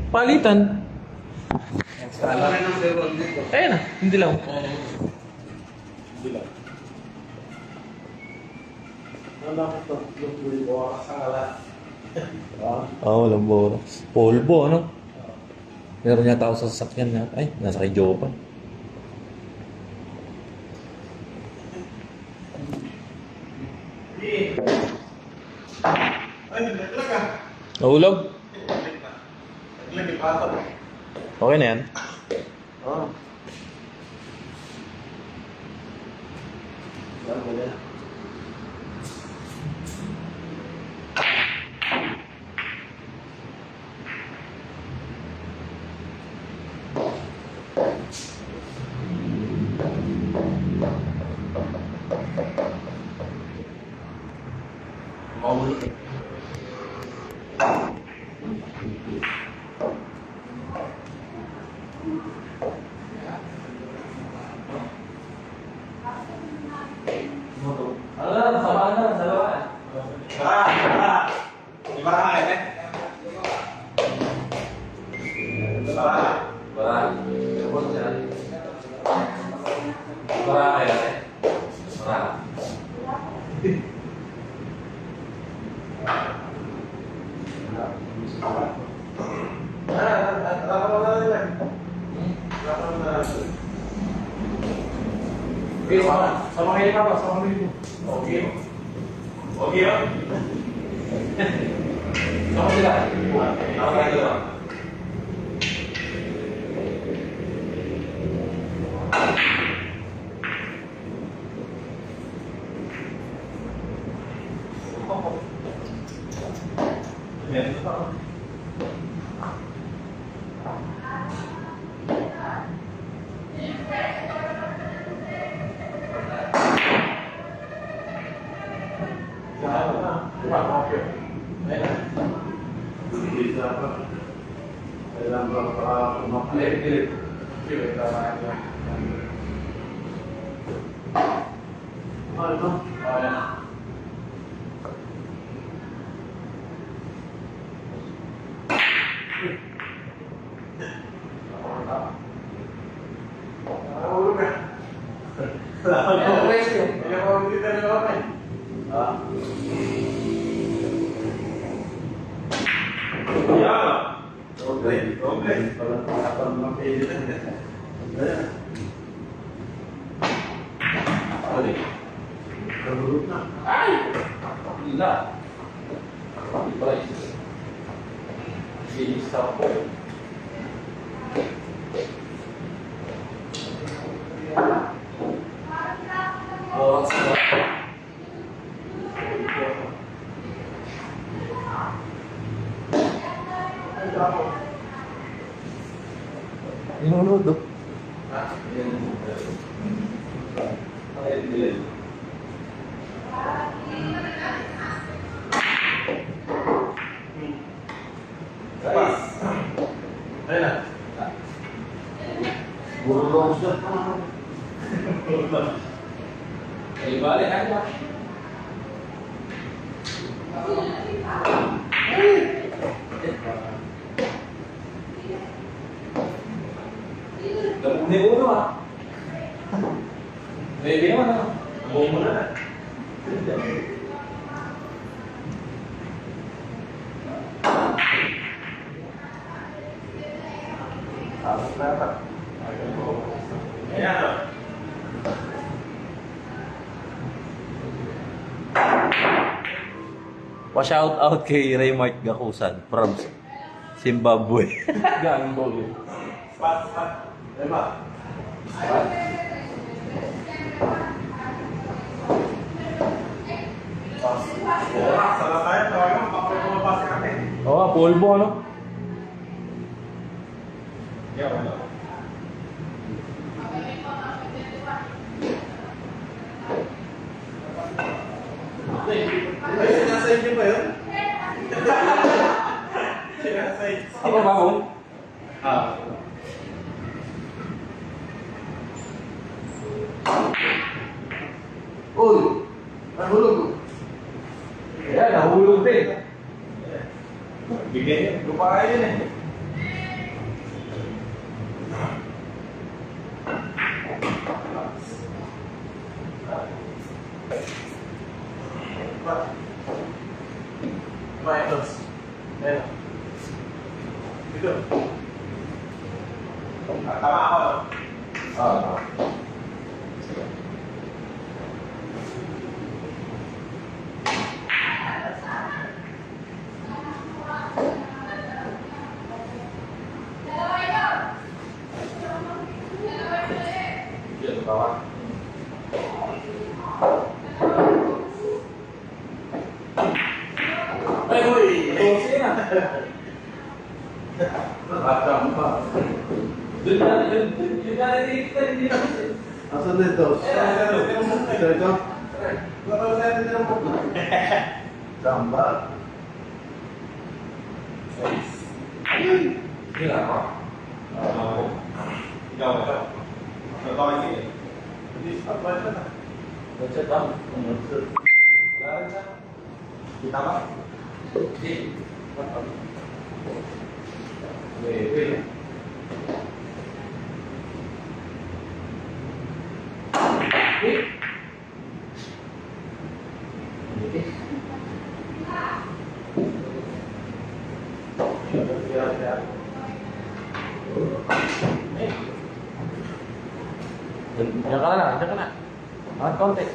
Palitan. Ayun na, hindi lang. Walang boras. Polvo, ano? Meron yata ako sa sasakyan na. Ay, nasa kay Jopa. Nahulog? Okay na yan? Oo. Okay, sama kayo ka ba? Sama kayo. Okay. Okay, oh. Sama sila. Sama kayo. Inunod, oh. Hindi mo naman. Hindi naman naman. Buong mo na. Pa-shout out kay Raymart Gakusan from Zimbabwe. Ganun bolo. Diba? Sana tayo, tawagan mo, baka may pumapasok natin. Oo, polvo, ano? Yeah, wala. Ay, sinasa inyo ba yun? Sinasa inyo. Ako ba, Kung? Uy! Nahulog. Kaya, nahulog din. Bigyan niyo. Lupa kayo yun eh. Ito. Ayan. Dito. Tama ako. Oo. Yan, bawah. Ay, huy! Tusin na! Nakakam pa. Doon na dito, hindi na kasi. Asan dito? Ito? Sambal. Ini lah, Pak. Ikaw, ikaw. Ikaw ini. Jadi, apa itu? Baca bang. Lain sa. Kita Pak. Di. Wait. Diyan ka na, diyan ka na. Angat konti.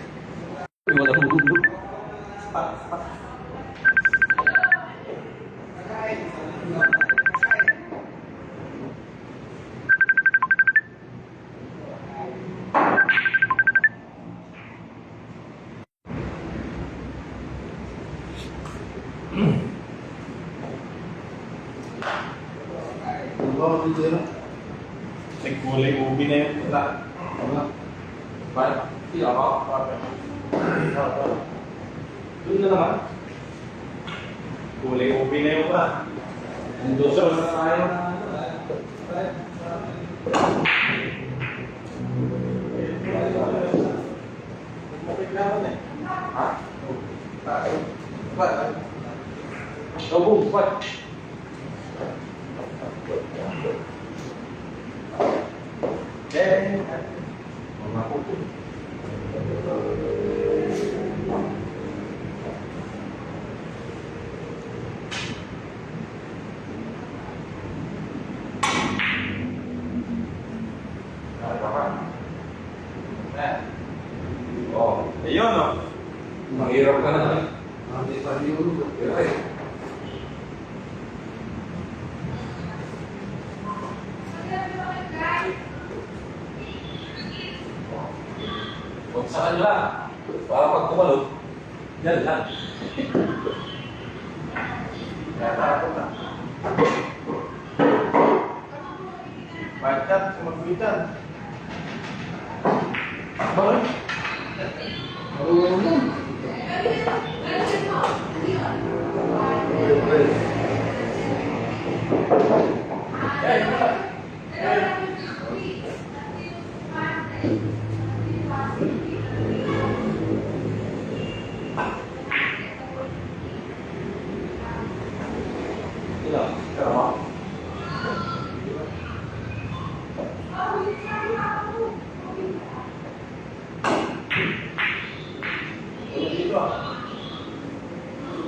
Wala mong gulo. Bawa dito. Nagkulay ubi na yun. Wala. Balik. Iya, apa? Doon na naman. Kulay ubi na yun pa. Ang dosa na tayo. Ha? Gabung, buat. Oh, ayun o. Mahirap ka na. Nanti tadi dulu. Huwag sa kanila. Para pag tumalog, yan lang. Kaya takot na. Bacot, sumagulitan. Bakit?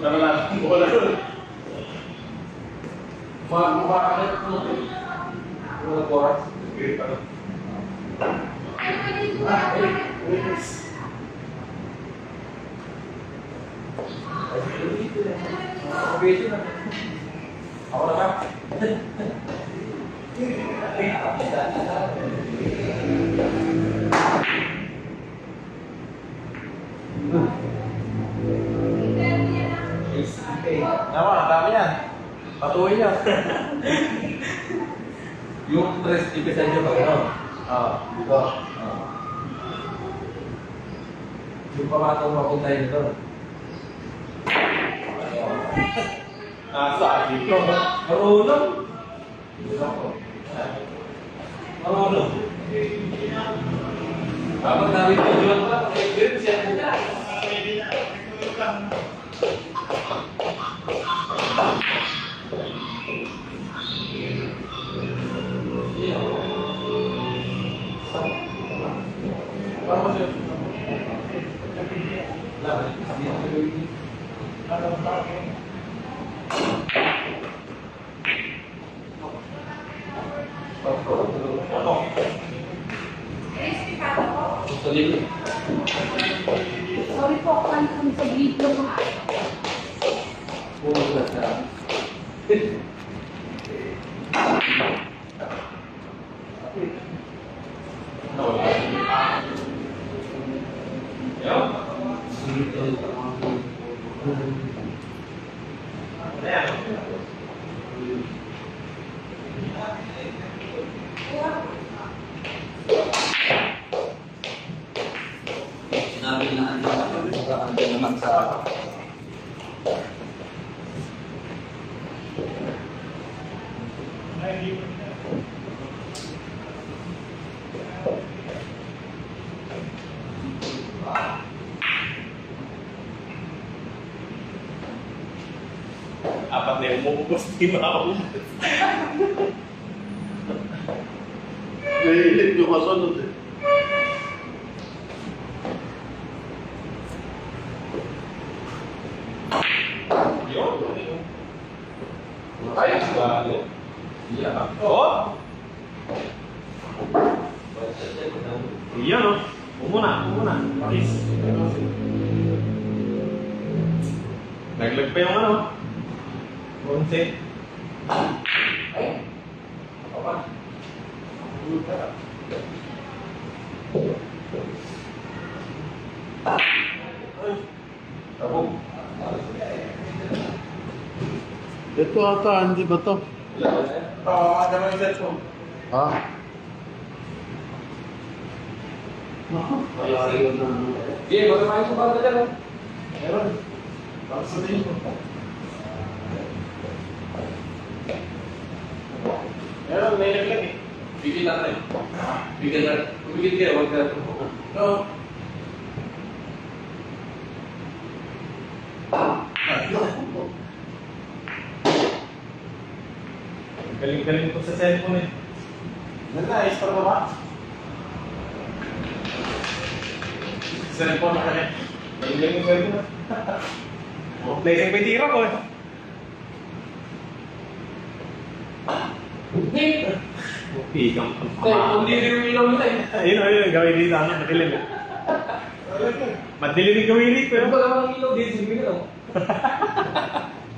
Ano na, bola doon. Makakakit mo. Wala boras. Ako na ba? Naman, ang dami yan. Patuloy niya. Yung tres, ibisan nyo pag ano? Dito. Yung pamatong mapunta yun doon. Nasa dito. Marunong. Marunong. Kapag namin ko, juwan ko lang, pag-experience siya nila. Sorry po, kan sa video ko. Sinabi na andyan naman sa Apat na yung mabubos, di makakabubos. Nahilit yung kasunod eh. Yun. Ay, balo. Yeah. Oh! Iyan o. Umuna. Pakis. Naglag pa yung ano. Konse. Ay. Ako pa. Ay. Tabog. Ito ata, hindi ba to? Oo, ada mo yung cellphone. Ha? Malayo na. Sige, magkakain sa banda dyan. Meron. Tapos sa tingin ko. Meron, may naglag eh. Bigil natin. Bigil natin. Bigil kayo, huwag ka. No. Galing-galing ko sa cellphone eh. Nag-ayos pa ba? Cellphone ka rin. Galing-galing yung cellphone. Blessing pa yung tira ko eh. Ikang Kung di rin yung ilaw nila eh. Ayun, gawin dito, ano, madilim eh. Madilim yung gawin dito, Pero pero pala ang ilaw dito, sige na.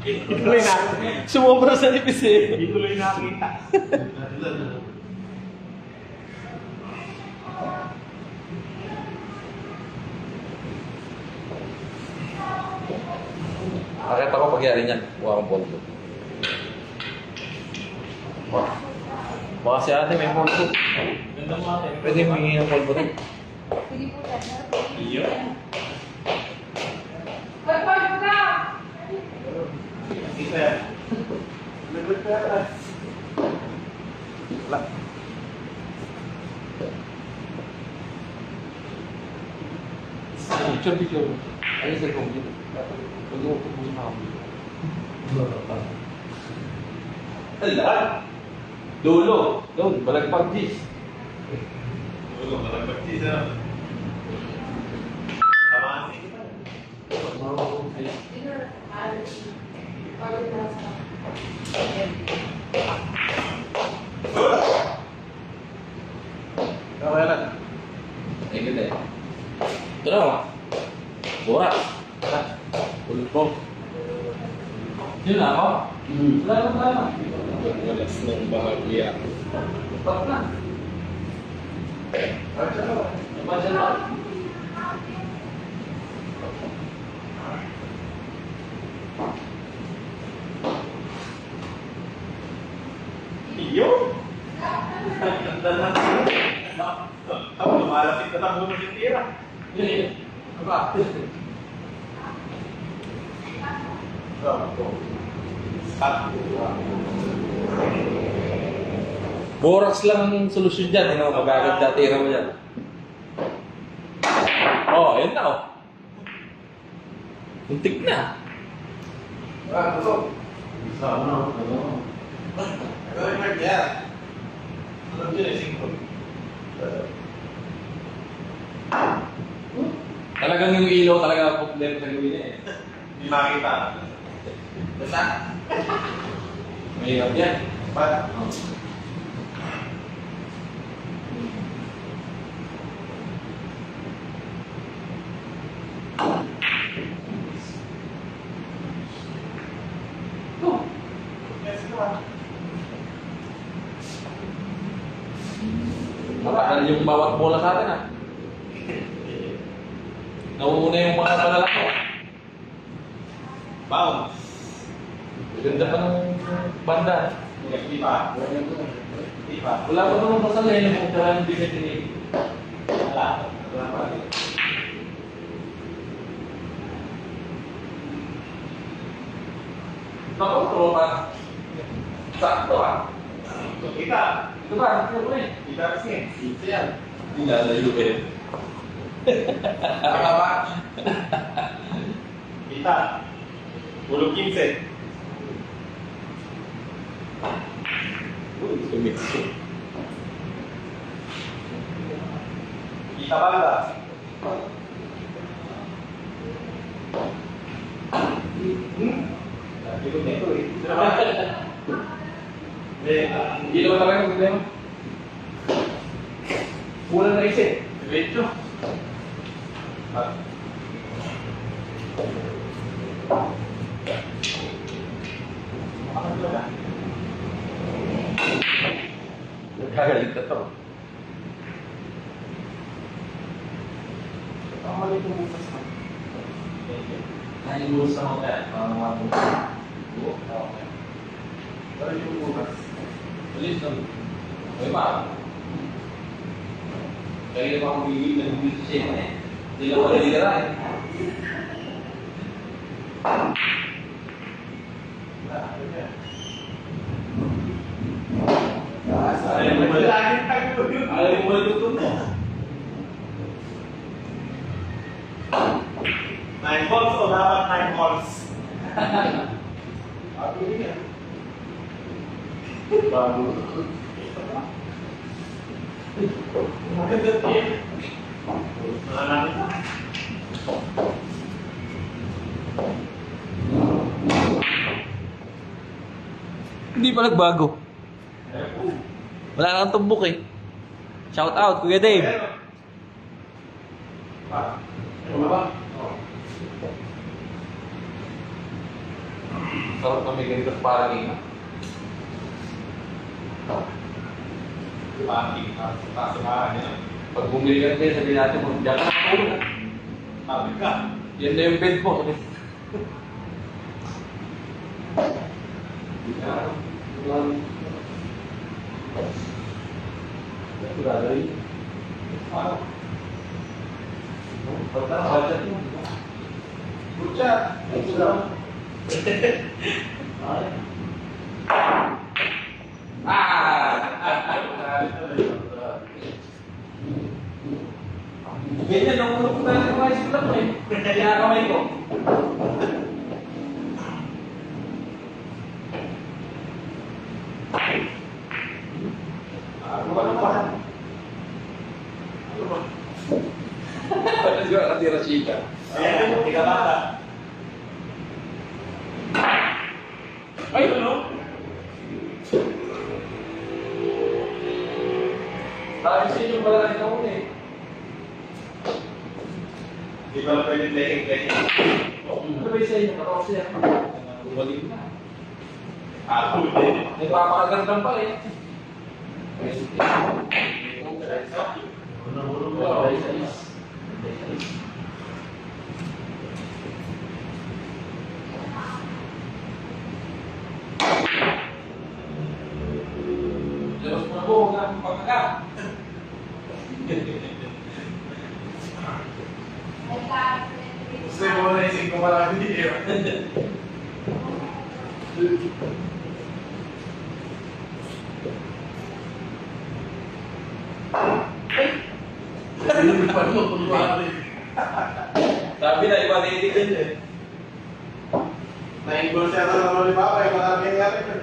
ituloy na. Sumobra sa nipis eh. Ituloy nakita. Akit ako pagyari niyan. Kuha kong polvo. Baka si ate may polvo. Ganda mo ate. Pwede humingi ng polvo rin. Pwede po tayo. Iyo. Pagpag ka! Isa yan. Naglag pa yata. Wala. Picture. Ayun sa kong dito. Pag upo mo na ako. Lahat. Dulo. Doon, balagpag dis. Ulo, malaglag siya. Tamaan si kita. Pagod na sa... Okay lang. Ay, ganda eh. Ito na oh. Bora. Polvo. Yun na ako. Salamat. Walas ng bahagya. Pag na. Imagine na. Iyo! Ganda na. Ako, lumalapit na tayo mo yung tira. Apa? Borax lang ang solusyon dyan. Hindi mo magaganda. Tira mo dyan. Oh, yun na oh. Muntik na. Ah, ito. Isa mo. Gawin mo yan. Alam nyo na, singko. Talagang yung ilaw talaga problema sa gawin eh. Hindi makita. Basta? Mahirap yan. Ba't? Yes, naman. Matagal yung bawat bola sa atin ah. Nauuna yung mga palalaki. Bounce. Ganda pa ng banda. Di pa. Di pa. Wala pa naman pasalay ng kung hindi ka tinig. Wala. Wala pa. Naku, tropa. Sakto ah. Kita. Ito ba? Ito ba eh? Kita kasi. Kita yan. Hindi lalayo eh. Tama ba? Kita. Pulog 15. Uy, sumix. Kita banda. Ikot na ito eh. Hindi naman talaga ang problema. Kulang na isip. Diretso. Nagkagalit ka to. Ay, yung sa mga kaya. Mga Pero yung bukas. Ulit na. May pa. Kaya na pa akong bibig na bibig sa siya eh. Hindi lang pala nilira eh. Ayaw mo malutong mo. 9 balls o dapat 9 balls? Bago. Maganda team. Hindi pa nagbago. Wala nang tumbok eh. Shout out, Kuya Dave. Ano ba? Sarap na may ganito parang ina. Parking. Tasumahan niya. Pag bumili ka din, sabihin natin mo, diyan ka nakatulog. Sabi ka. Yan na yung bed mo. Lucha. Ganyan, nung ulo ko tayo sa mga isip lang eh. Kaya kamay ko. Ano ba naman? Ano ba? Let's go, natira chika. Ayan, tiga bata. Ay, ano? Sabi sa inyo pala na ikaw eh. Di ba pwede playing? Ano ba sa inyo? Karosi yan. Bumalik na. Ako din. Nagpapakagandang pa eh. Labas mo na po, huwag na pagkaga. Gusto mo na ising ko marami eh. Hindi pa mo kunwari. Sabi na, iba na itigil eh. Na-involve siya na naman ni Papa, yung mga nangyayari ko.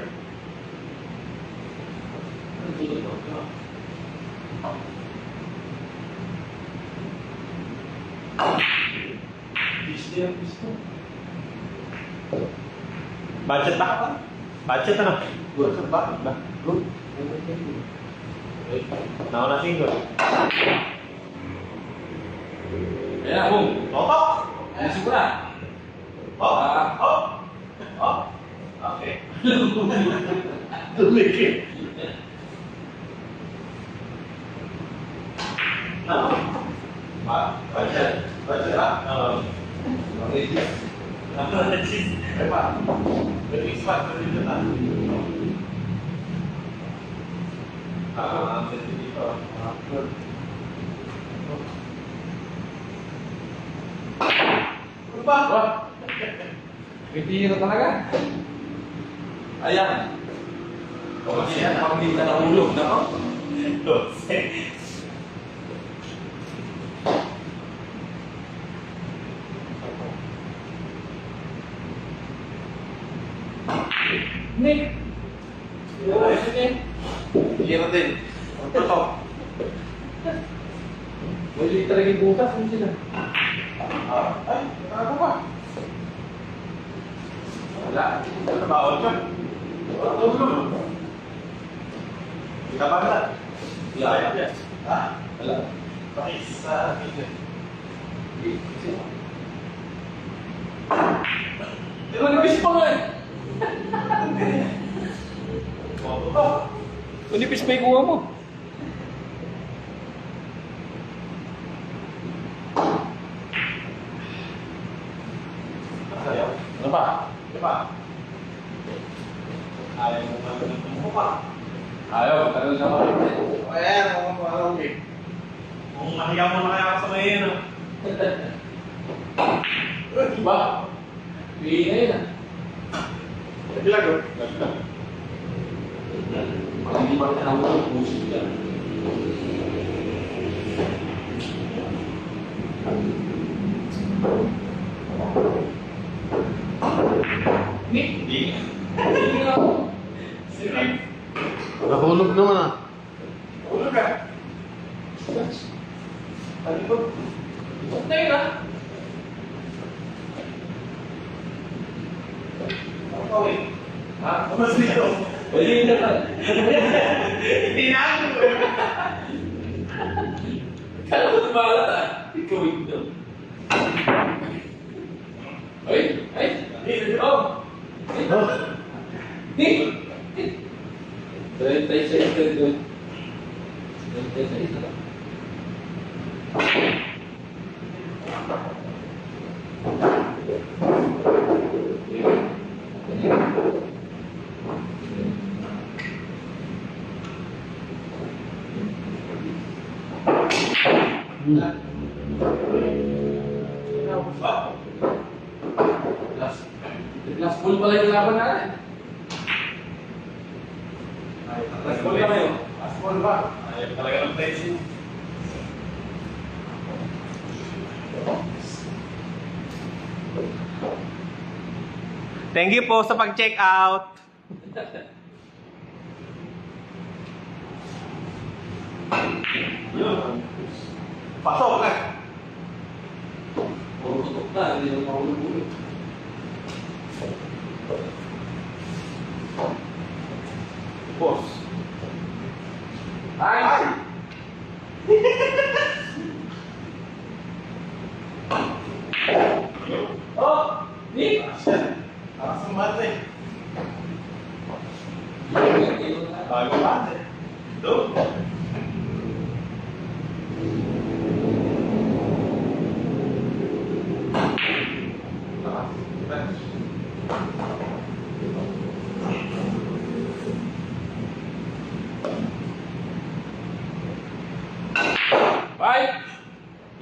Budget ba? Budget ano? Good. Saan ba? Good. Nauna single. Ayan na, boom. Toto! Ayusin ko na. Oh! Oh! Oh! Okay. Tumikit. Ano? Budget. Budget ah? Okay. Ay pa. Nag-expand ko rin na. Dito. Ano ba? Pipira talaga. Ayan. O, yan. Pang hindi ka nahulog. Nako. Nick. Hira din. Ito. Mali talaga yung bukas. Ano sila? Ay, ano ba? Wala. Ano ba? Ano ba? Kita ba na? Wala. Ha? Wala. Pakis sa akin. Di ba nipis pa nga eh? Nipis pa yung kuha mo. Ano ba? Ano ba? Ayaw mo ba ng pa? Ayaw, talagang sa mga Ayan, ang mga okay. Kung mahiyaw mo na kaya ka sa may ano. Diba? Pingay na. Naglag oh. Hindi pa kita nahulog. Pusik yan. Nick! Hindi. Hindi nga ako. Nahulog naman ah. Ulo ka. Ano ba? Punta yun ah. Okay. Ha? Mas dito. Pwede na ka. Hindi na ako. Kala ko tumalat ah. Ikaw ito. Ay! Ay! Oh! Nick! 36 ka doon. 36 na. Last ball pala yung laban natin. Last ball na kayo. Asphalt ba? Ayaw talaga ng tension. Thank you po sa pag-check out. Pasok na. Puro tutok na, hindi naman mahulog-hulog. Boss. Ay! Ay! Oh! Nick! Para sa mate. Bago ba? Doon. Five!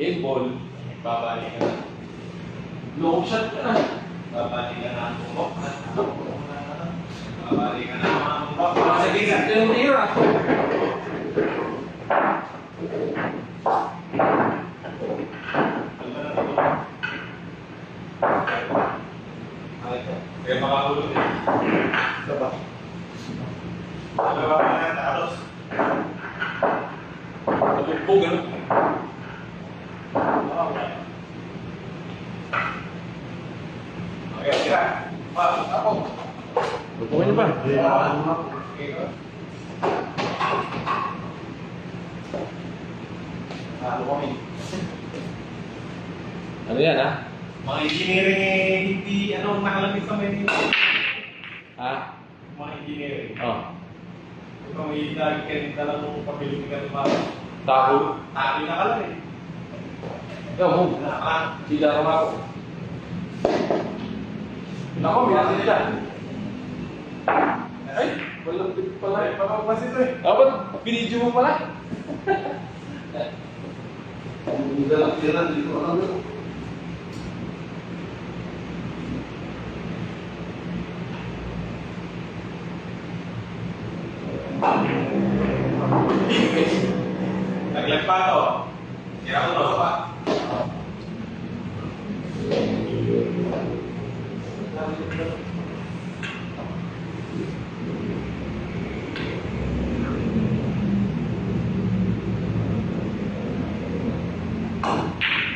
Game ball. Babalik ka na. Long shot ka na. Babalik ka na ang bumok. Babalik ka na ang bumok. Sige, ito yung tira. Kaya Tumbog, ano? Okay, tira. Ako. Tumbogin niyo pa. Ano kami? Ano yan, ha? Mga engineering eh, hindi nakalamit sa may Ha? mga engineering. Oh. Kung may lagi ka rin talagang pabiling ka rin mga Tago. tabi na ka lang eh. Ikaw, mo. Nakalang. Sila ka ako. Nako, binasa nila. Ay, walang tip pala. Ay, pagkakas ito eh. Dapat, binidyo mo pala. Ang dalang tira dito. Ano? Naglag pa to. Sira ko to pa.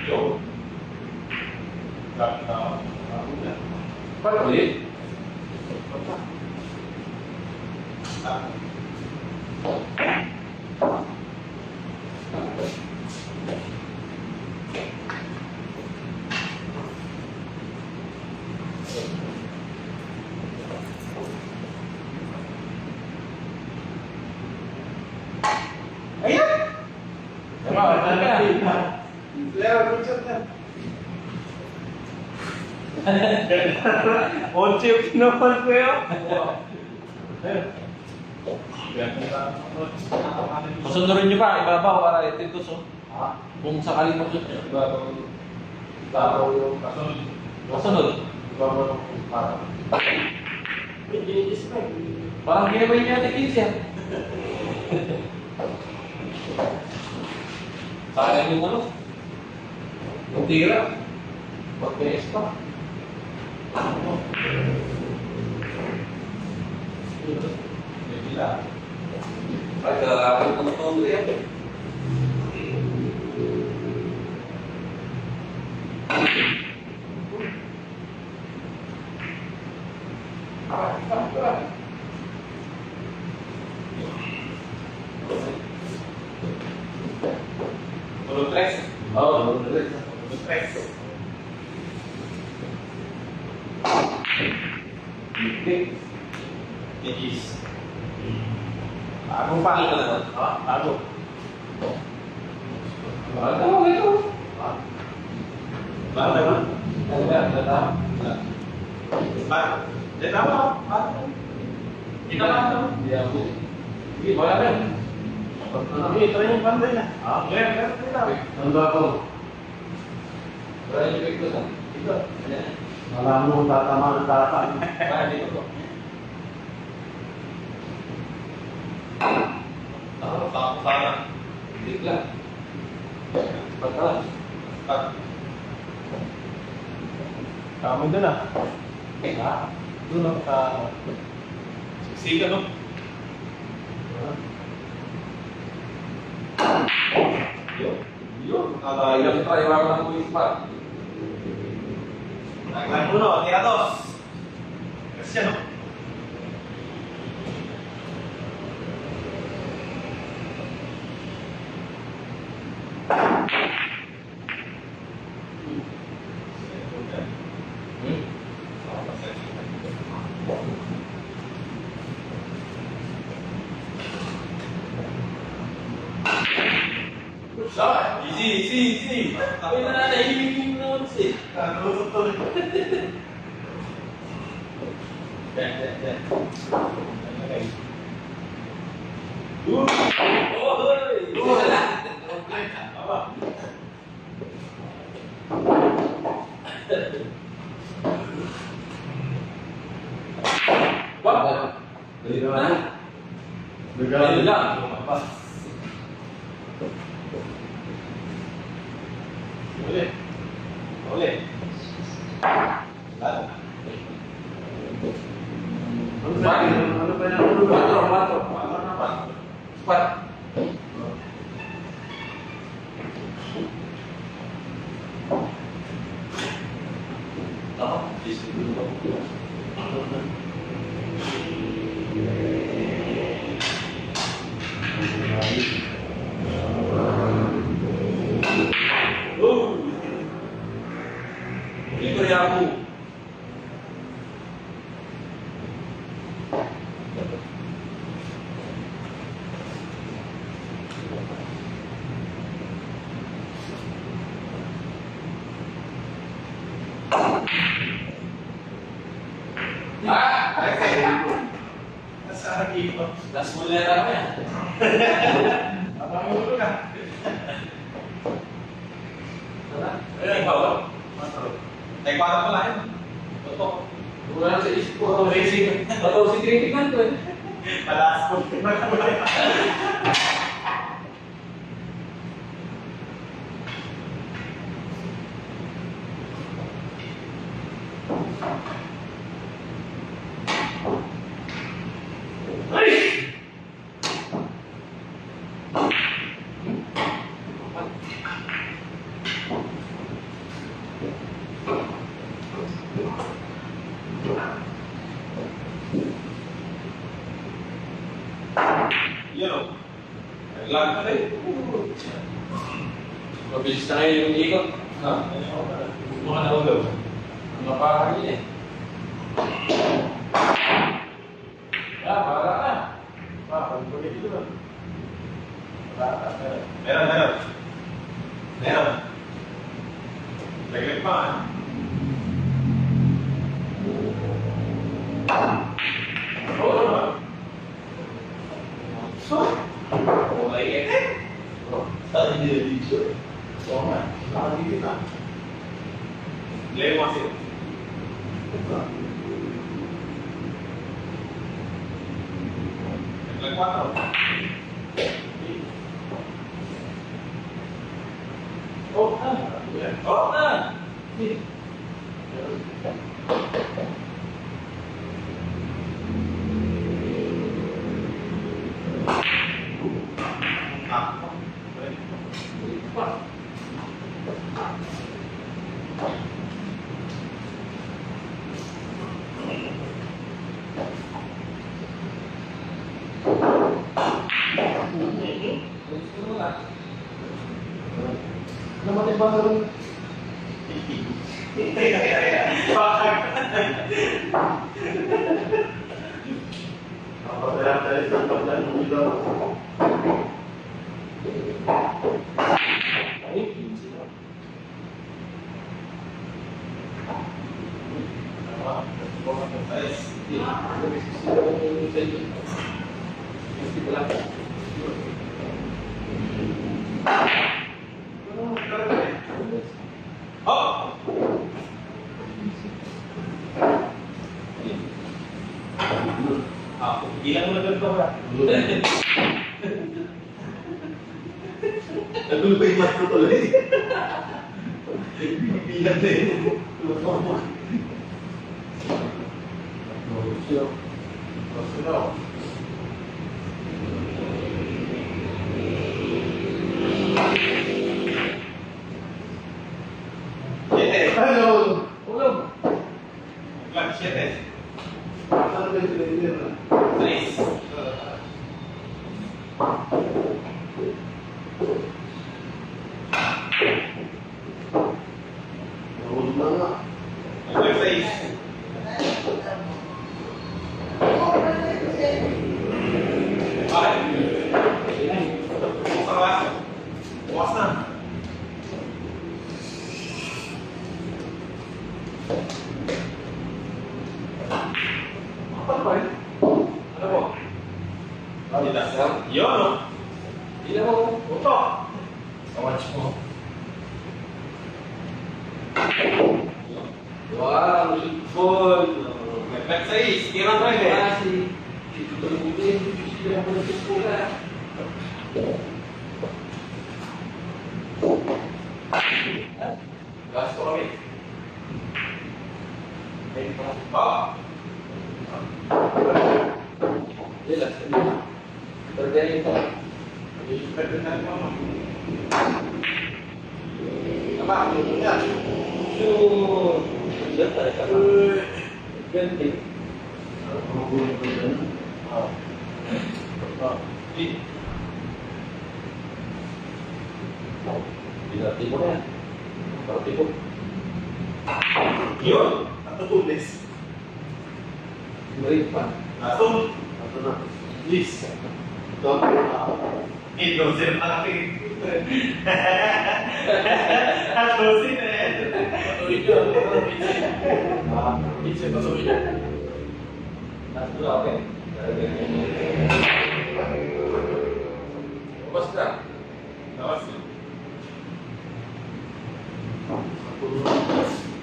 Yo. Paano ulit? Ayan! Tama, ano ka? Lero, Richard na. On chip naman ko yun. Pasunurin nyo pa, ibabaw para ititos, oh. Kung sakaling magsut nyo. Ibabaw yung kasunod. Kasunod. Ibabaw yung parang. Parang ginabay niya ate 15 yan. Sayang yung ano. Yung tira. Pag-PS pa. May bila. Ay, kalapit ng tondo yan. Tulog tres. Oo. Tulog tres. Big. Digis. Bagong pangit na naman. Bago. Ano mo ito? Bago naman. Ano ba? Tata? Bago. Di tama. Bago. Di tama ito. Hindi ako. Sige, wala ka. Hindi, ito yung banday na. Meron. Ang bago. Wala yung epekto sa. Ito. Ayan. Alam mo, tatama ng tata. Para dito ko. Sana. Hindi lang. Pagkalas. Kami doon ah. Ha? Doon ah. Sa... Siga no? Yun. Ilang try lang ng pulis pa. Naglag uno, tirados. Kasi no? Easy. Ako yung nanahihimim na once eh. Nalusot to. Yan. Oy! Wala. Aba. Wag. Dali naman. Ayun lang. Uli. Lahat. Ano ba yung Quatro. Pat. Ako, disipin ko. Oh! Ito rin ako. Nasa dito. Last mulera ako yan. Abang ulo na. Ayun, ikaw ba? Tay para pala yun. Totoo. Wala sa isip ko. Racing. Totoo si critical ko eh. Alas po. Yan o. Naglag ka rin. Mabilis na ngayon yung ikot. Ha? Mga naulog. Mga parang yun eh. Para ka. Pag-pagay dito na. Meron. Laglag pa. Oo naman. Okay eh. Saan hindi na dito? Oo nga. Nakagigit na. Leo kasi. Naglag 4. Oh, oh na. Namatay ba rin? Napasarap tayo sa paglan ng ilo. Oh! Ah, ilang mo na ganito ba? Nagulo pa yung mat ko tuloy. Bibilan na yun. Hello! Ulog. Lang, 7. Saan ba yung pinag-ilir na? 3. Nahulog na nga. Lang, 6. Bakit? Bukas na. Bukas na. Kapal pa rin. Ano po? Yun, no? Ilan mo? Ito. Watch mo. Wow, football. Naglag 6. Tirang ko eh. Kasi, tutulungin, sila mo ng pula. Gasto kami. Ah. Ilan? Pwede ito. Pwede na rin mama. Tama, yan. So, yan talaga. Ganti. Binati mo na yan. Binati mo. Yun. Natutulis. Break pa. Natul. Ito na. Please. Ito. Indosin na kami. Indosin na yan. Patuloy ka. Pizza, patuloy ka. Nasa okay. Bas ka. Lawas na.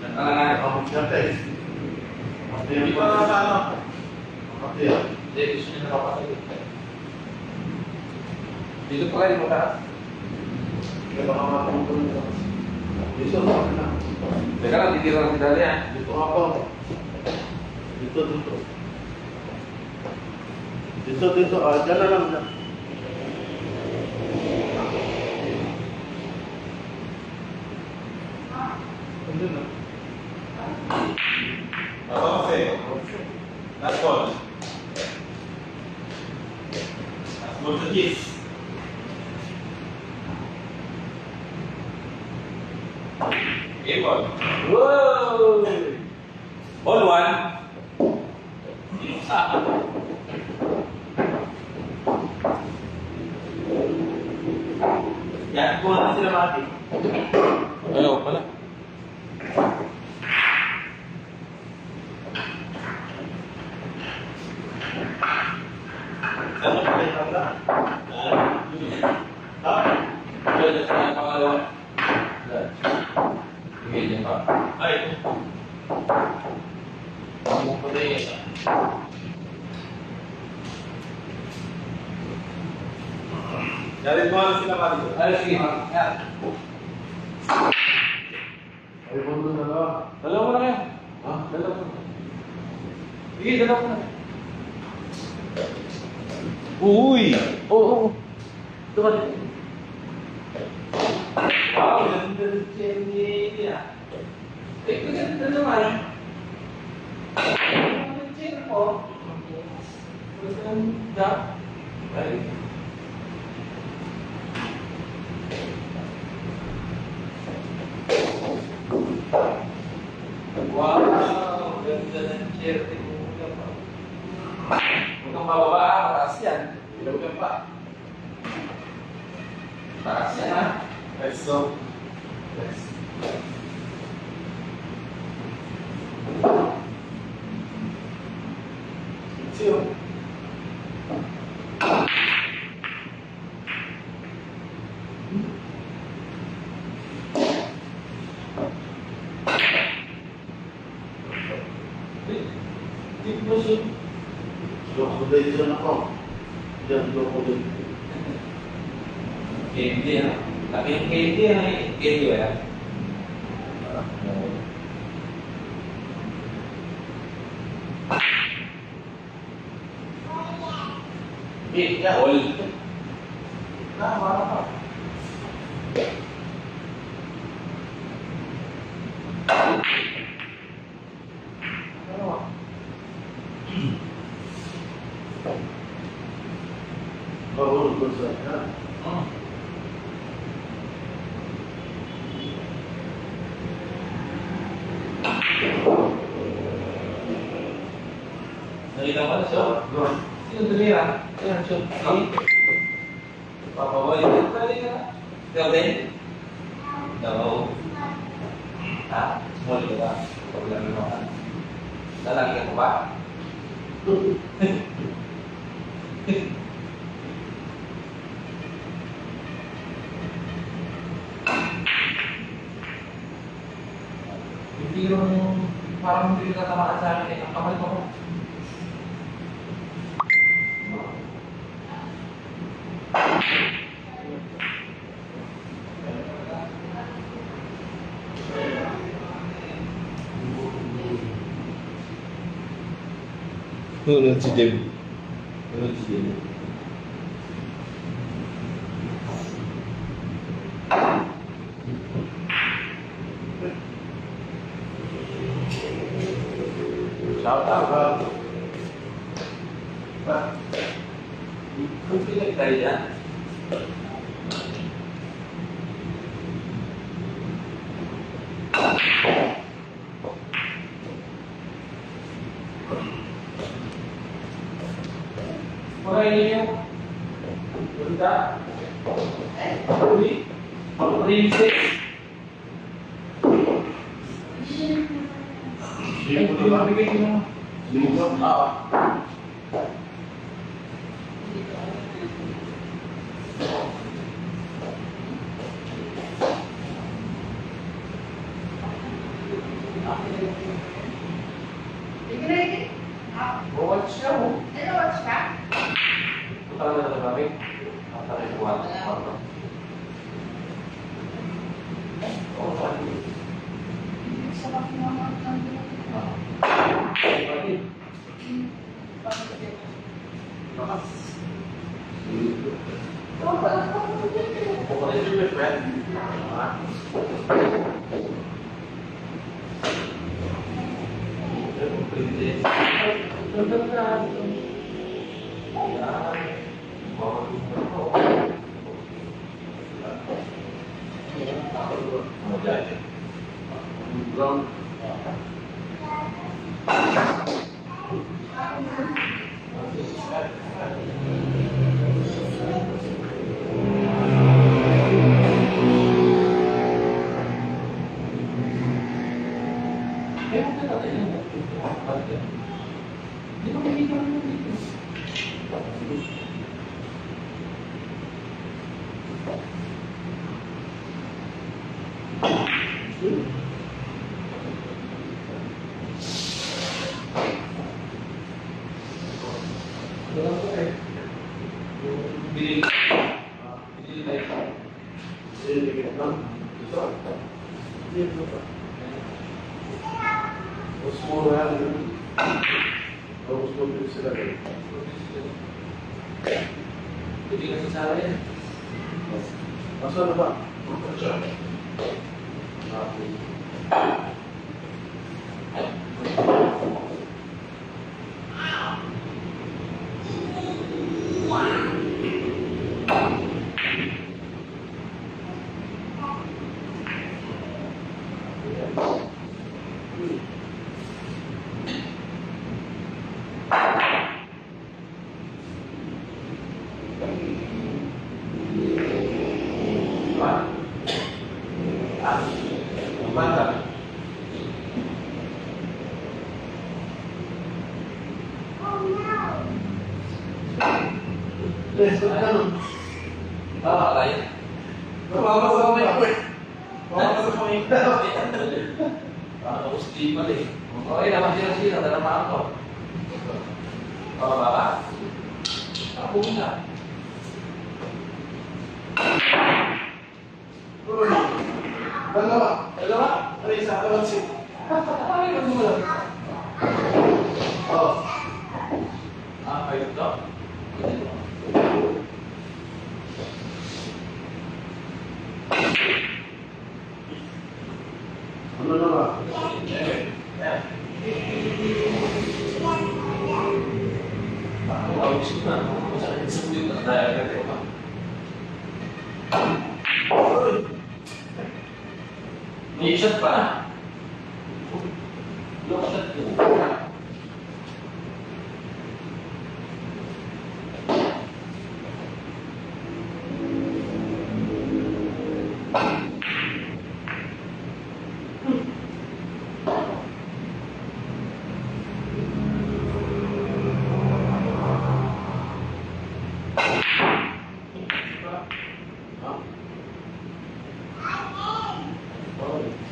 Nakalangan ako. Hindi pa na ano. Hindi, gusto niya nakapasagin. Dito pa kayo mataas. Dito na. Teka lang, titira lang si Dali ah. Dito nga po. Dito. Dito. Ah, dyan na lang. Andun na. Ako kasi. Last call. Last call to kiss. Game ball. Wow! Ball 1. Yan, kuha na sila mati. Ayaw pala. Saan na pala yung kablaan? Ha? Diyan sa kanya pangalawa. Sige, dyan pa. Ay. Ang pa rin isa. Dari kuha na sila mati. Ay, sige. Yan. Ay, po na lang. Dalawa mo na kayo. Ha? Dalawa mo na. Sige, dalawa mo na. Uy! Oo. Ito ka din. Wow, ganda ng cherry niya. Eh, ganda naman. Ang cherry ko. Gusto ng dap. Ay. Wow, ganda ng cherry mo. Huwag kang bababa, mataas yan. Ilaw ka pa. Mataas yan ha. Let's go. Let's. Zero. Di ba siya? Loko din dyan ako. Dyan, loko din. Candy ha. Laki yung candy ha. Candy ba yan? Big, yeah. All. Tama ka. Kahulog ko sa yan. Nakita mo na siya. Sino tumira? Ayan siya. Papawa yun. Pwede ka na. Ikaw din? No. Ha? Small ka ba? Problem mo ka. Lalaki ka pa ba? Hindi yung parang hindi ka tamaan sa akin eh. Ang kamay ko. Nunod si Jem. Ganun siya. Kung pinagtayo yan. Pakainin niyo. Punta. Uli. Princess. Sino ko na ba? Bigay mo. Sino ko? Watch siya mo. Watch ka? Punta ka na sa babi. Nakasakay ko ang kwarto. Oo, sabi. Sarap naman ang Bakit? Upo ka rin, my friend. Princess. Brown. Binili tayo. Mas mura yan. Tapos mabili sila rin. Hindi kasi sara yan. Masa na ba? Mantap. Ah, lain. Mama sa kamay ko eh. Mama sa kamay ko. Tapos di pa rin. Okay naman sila. Dala pa ako. Baba. Ako na. Uy, dalawa. Dalawa. Ano isa? Dalawa si. Ay, ano mo lang? Oh. Ah, kayo to? Ano na ba? Ako gusto na. Masakit sa bulit na dahil ka ito. Uy. May shot pa. Lock shot ko.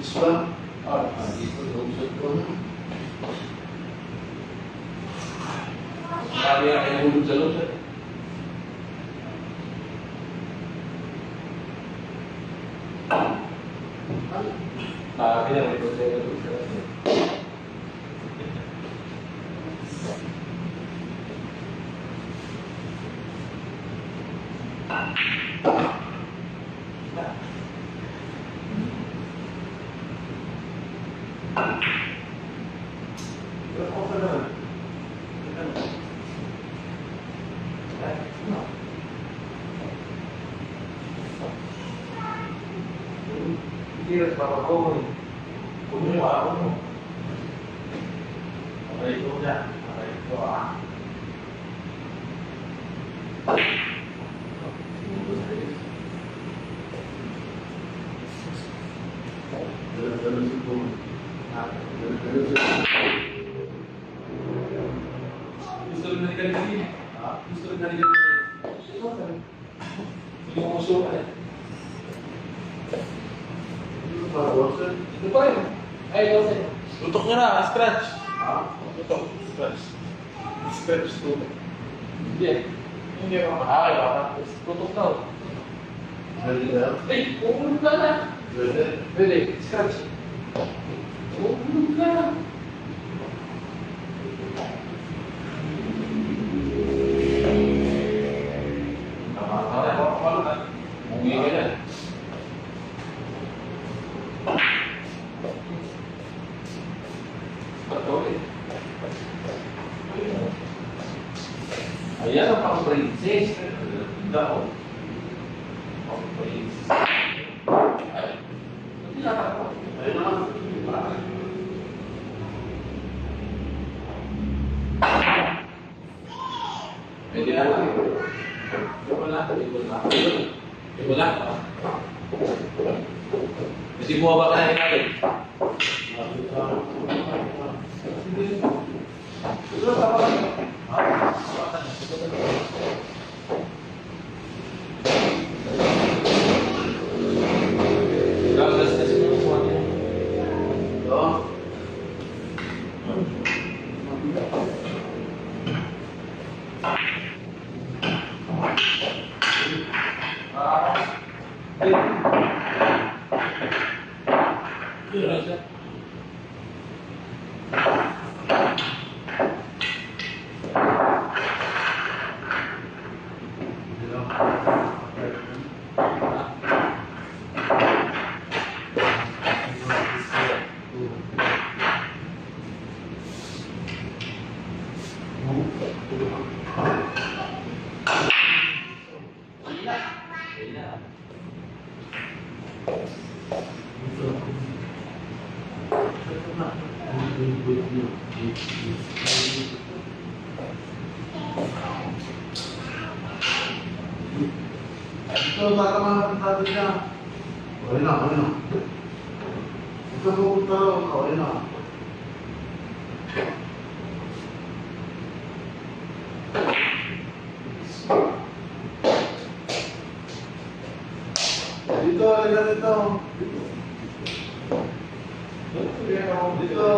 This one? Dito, lock shot ko. Sabi nga kayo hulog sa lock shot. Sabi na may protect sa lock shot. Ako ka na. No. Cheers, Papa Boy. Kumuha ako mo. Okay, ito na. Okay, ito ah. Ganun siguro. Ganun siguro. Gusto rin na ganyan. Gusto rin na ganyan. Hindi mo gusto ka eh. Ano ba, Wilson? Ito pa rin. Ay, Wilson. Tutok nyo na, scratch. Ito. Scratch. Scratch to. Hindi. Hindi ako Ay, baka. Tutok daw. Ready na? Ay, umulog ka na. Ready? Pwede, scratch. Umulog ka na. Umuwi ka na. Patuloy. Ayan ang pang-princess. Ganda ko. Pang-princess. Ay, hindi nakakapa. Ayun naman. Pwede na lang. Wala. Wala. Kasi bumaba ka na natin. Gagas na sila ng buwan niya. Ito. Ito, tatama natin natin niya. Okay na, okay na. Ito pupunta raw, okay na. Dito, halika dito. Dito.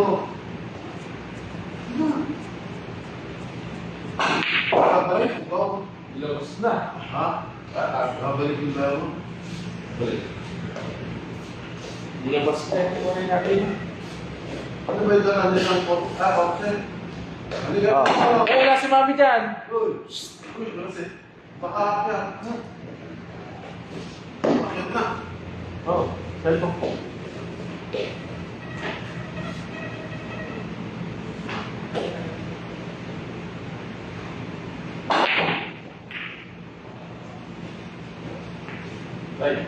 Babalik, ikaw. Ilabas na. Ha? Babalik yung tayo mo. Balik. Ilabas na yung orin natin. Ano ba yung dala nila ng pot? Boxer. Halika dito. Eh, wala si mami dyan. Uy, uy, kasi. Baka akyat. Akyat na. Oh, cellphone ko. Balik.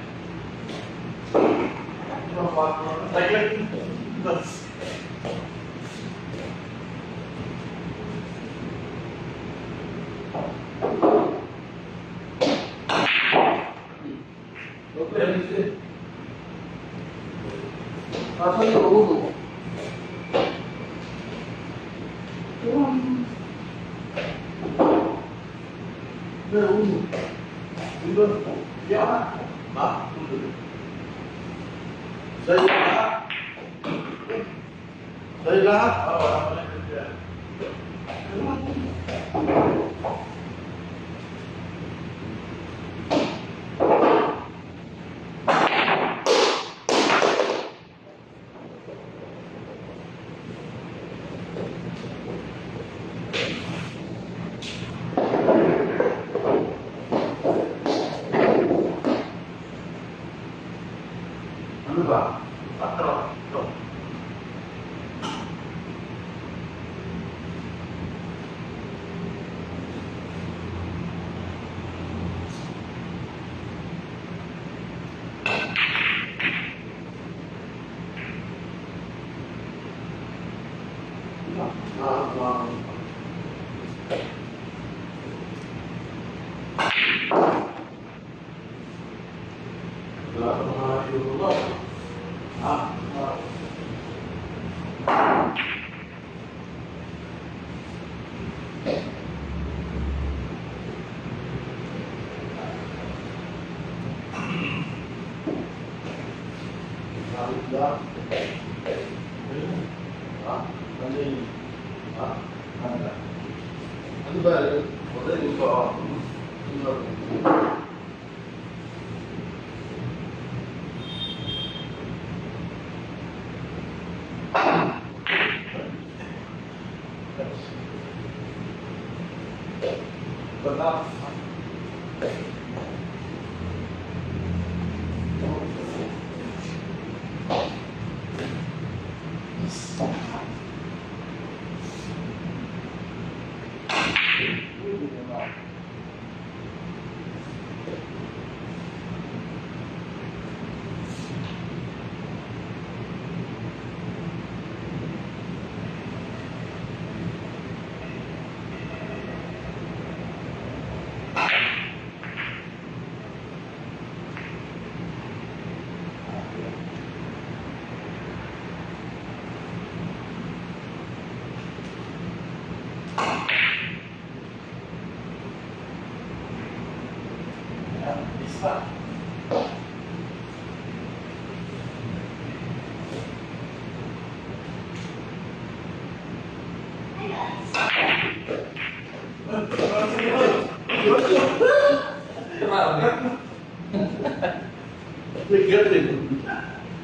Kaso yung ulo. Sa'yo lahat? Sa'yo lahat? Ano ba? Ito. Wala ka mga iuro. Ano ba? Wala yung pa.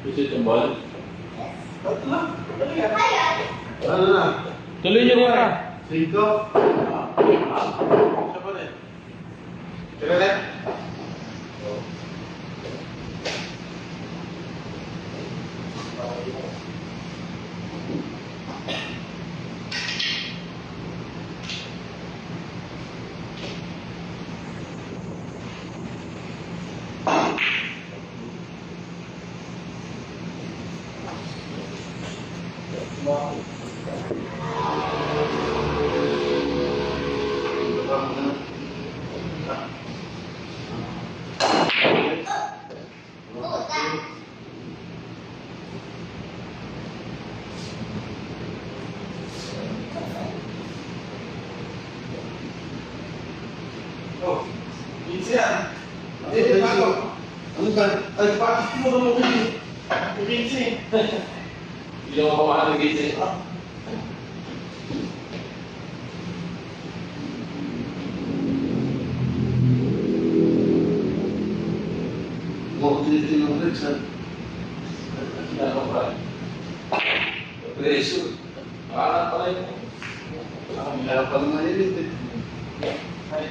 Bisa jembal. Ano na? Tuloy nyo rin ka. 5? Siapa nih? Kira nih? Oh, Vincent. Eh, Paco. Ano ba? Ay, bakit mo naman kayo? Vincent. Hindi naman ako mahal ng Vincent. Huwag tinitin ng Rex, ha? Hindi ako pa. Pressure. Makalat pala yun. Kaya pala mainit, eh. Ay.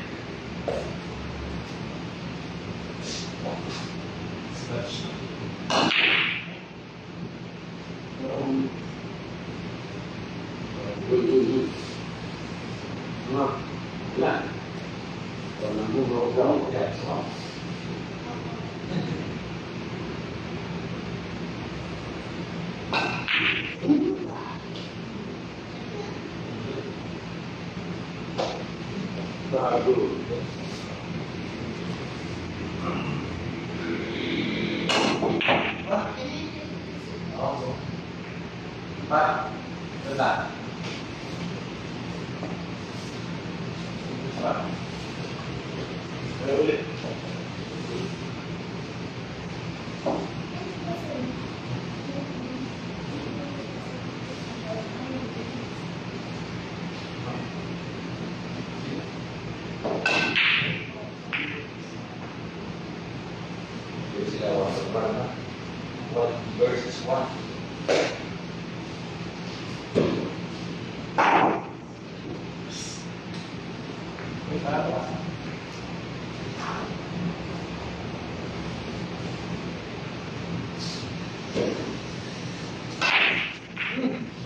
Uy, uy, uy. Ano? Wala. Wala mo, bro. Bago. Oo. Pa? Wala. Ayo ulit. Sila sa parang 1 versus 1.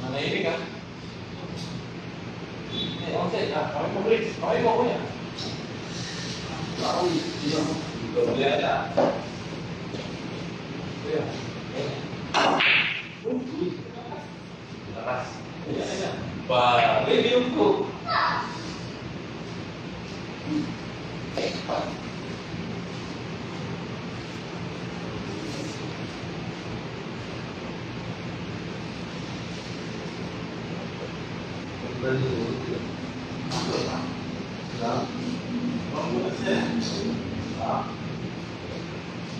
Manahimik ka. Okay, kami mo Chris. Okay mo kuya. Parang, Doble na. Kuya. Lakas. Ayan, ayan. Pa-review ko.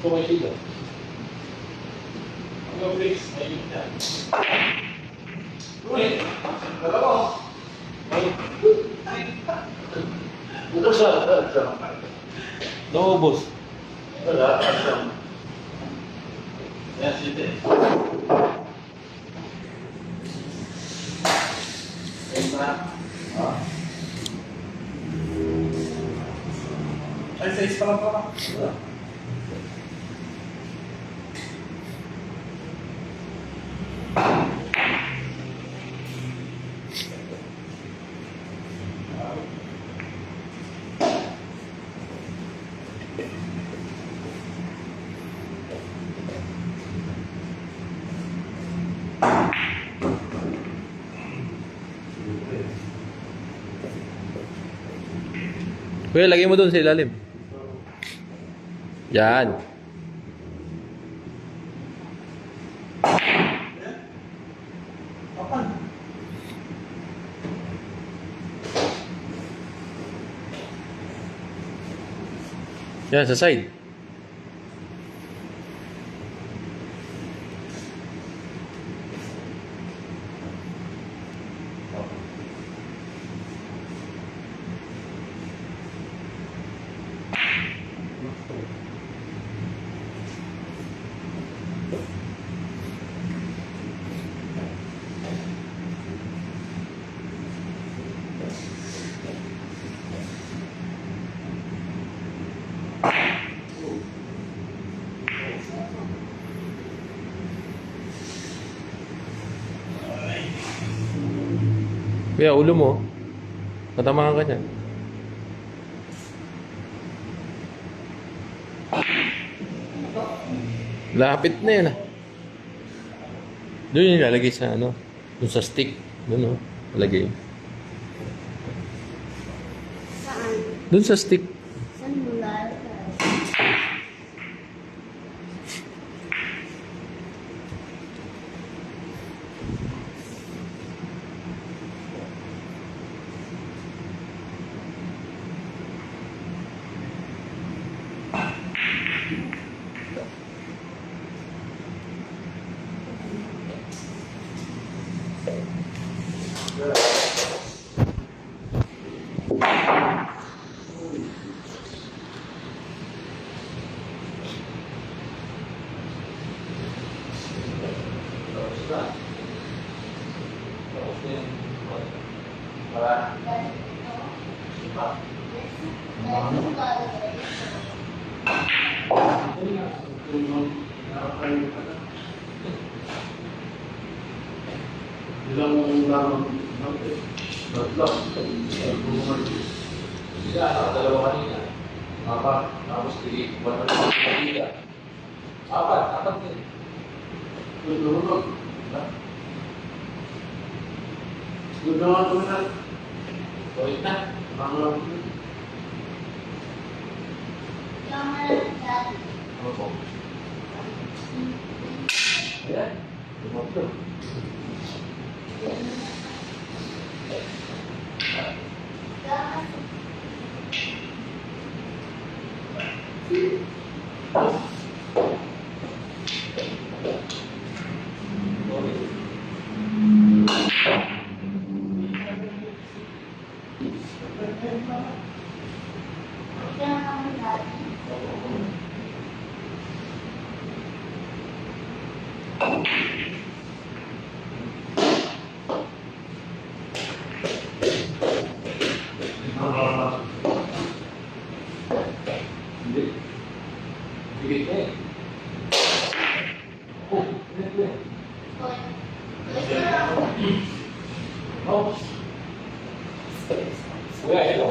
Kumay dito. Ang fix, may yun yan. Uy! Dalawa. Naubos. Wala, asam. Yan, sige. Ayun na. Ay, size pa lang pa. Kuya, lagay mo dun sa ilalim. Yan. Yan, sa side. Kuya, ulo mo. Matamaan ka niyan. Lapit na yan ah. Doon yung lalagay sa ano. Doon sa stick. Doon oh. Lalagay. Saan? Doon sa stick. Saan mo lalagay? Tapos na. Tapos na yun. Para. Diba? Ilang lamang natin. Tatlo. Sila, dalawa kanina. Apat. Tapos tigil. Wala na kanina. Apat din. Tulog. Gudawa ko na. Wait na. Ang Opo. Ayan. Tumatlo. Hindi. Higit na eh. Oh, higit na eh. Oh. Kuya, ito.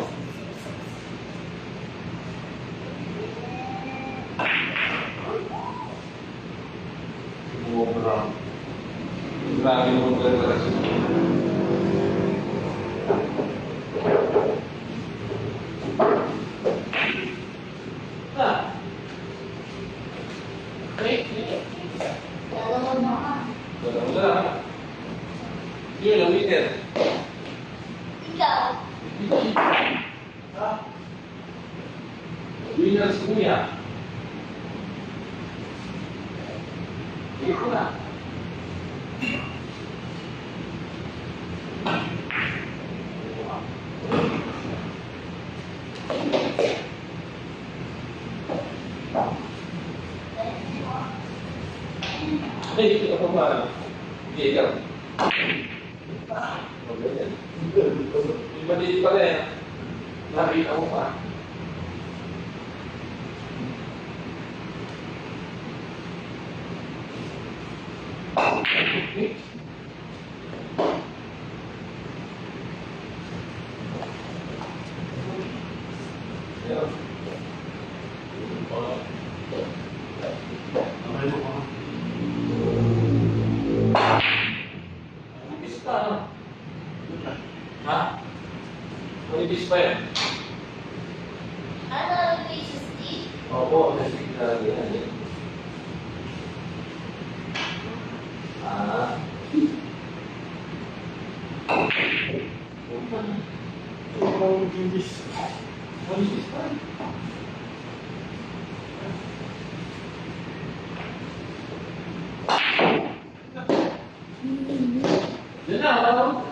Grabe mo talaga. Wala. Yun, ang meter. si Kuya. Sige ko na. Hey, ikaw pa ba? Hindi, ikaw. Iba din pala eh. Nakita ko pa. Kamay mo ka. Manipis pa, ano? Ha? Manipis pa yan. Ano ang faces di? Opo, nasig talaga yan eh. Ah. Manipis pa. Yan na, alam mo.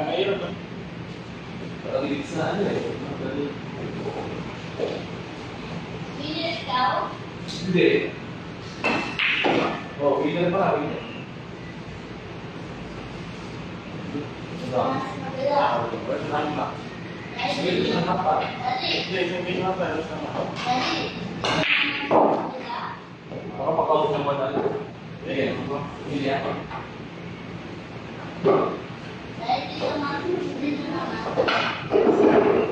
Ayun ba? Parang ligit sa ano eh. Minutes daw? Hindi. Oh, winner pa, winner. Ito. Mas maganda. Sige, ito na pa. Dali. Dali. Baka makausap naman na. Sige, hindi ako. Dahil dito naman, dito naman. Ito naman.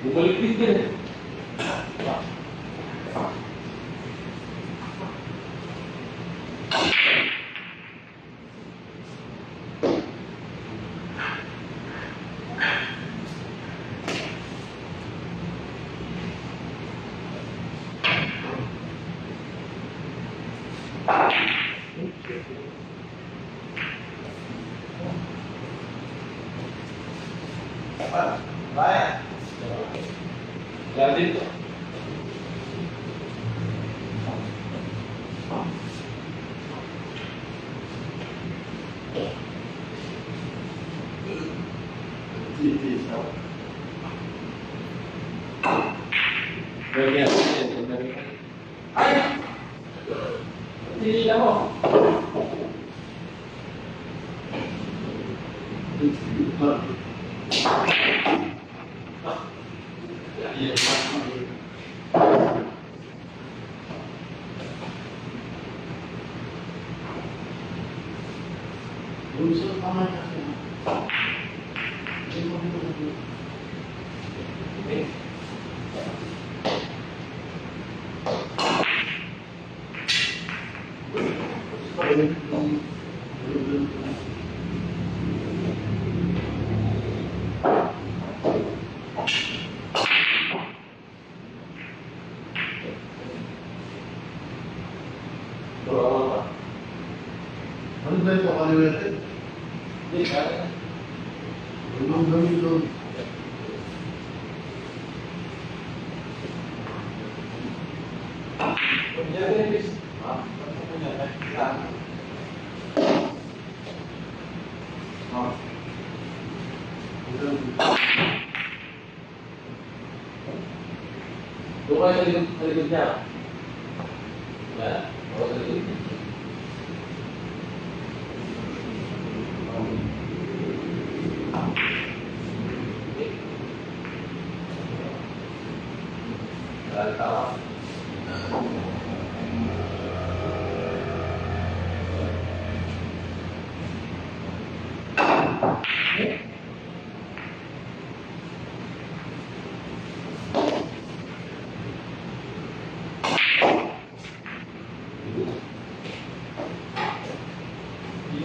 Bumalik din din eh. Bayan. Yan din to. Ganyan. Ay! Tinila mo. Gusto kamay kasi. Okay. Turawa pa. Ano ba ito kaliwete? Hindi, kaya. Anong gawin doon? Yan din, bis. Doon kayo sa likod niya. Yan. Ako sa likod niya. Tawa.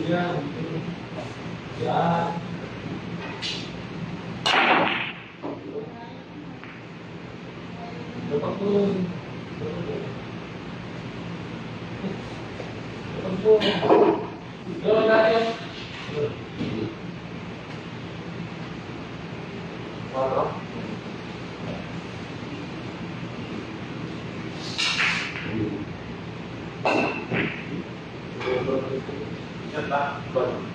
Yan. Yan. Dapat po. Dapat po. Gawin natin. Para. Yan ba? Baru.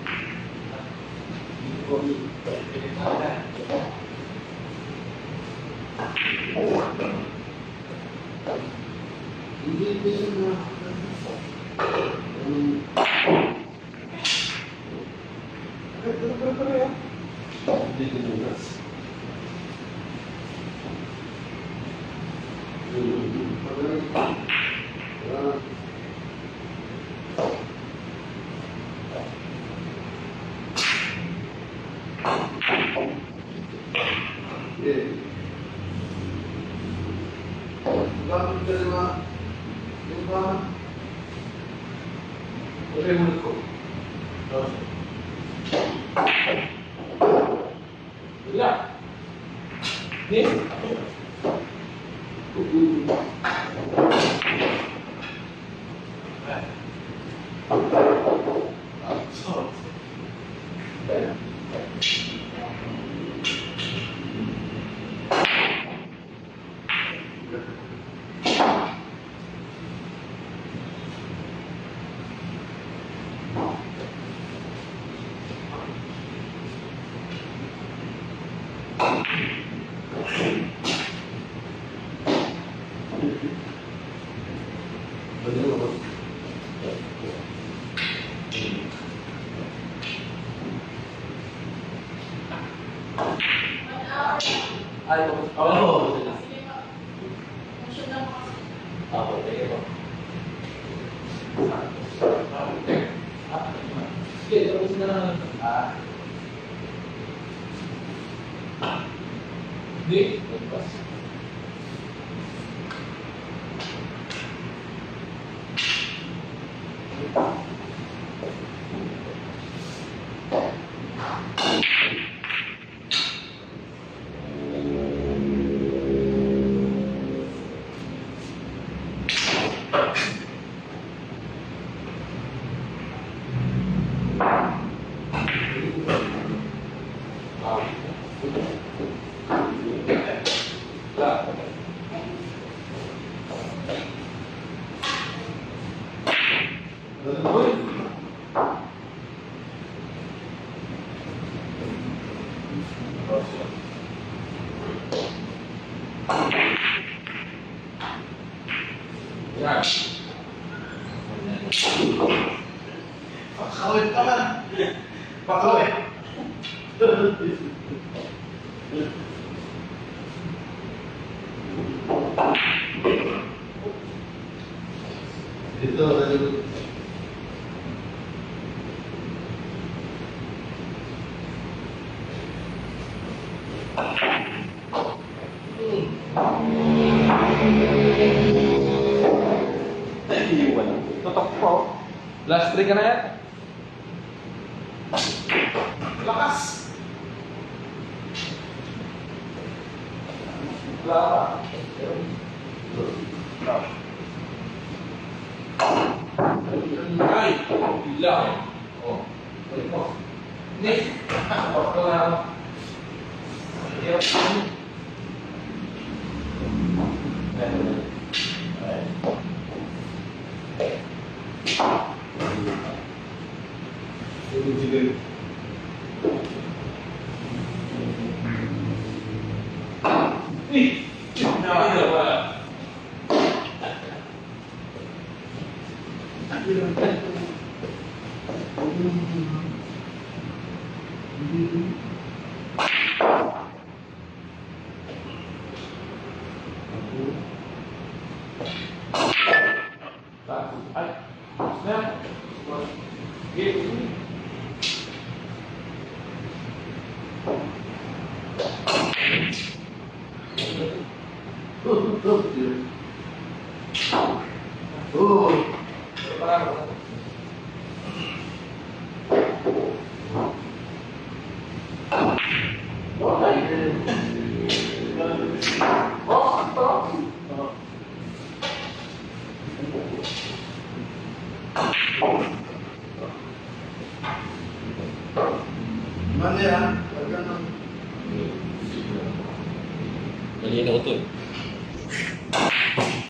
Bakit ka naman? Di ba? Oke, menurutku. Ya. Nih. Ay, oh. Motion lang po kasi. Ako, sige po. Sige, tapos na lang. Hindi. Tapos. Ya. Pakawin ka man. Pakawin. Ito, Tutok po. Last 3 ka na yan. lakas. Wala pa. Ay, Bila. Oh. Balik mo. Next. Off ko na. Hirap. Ay, snap. Give. Oh. Mali ah. Huwag ka nang- Malinaw to eh.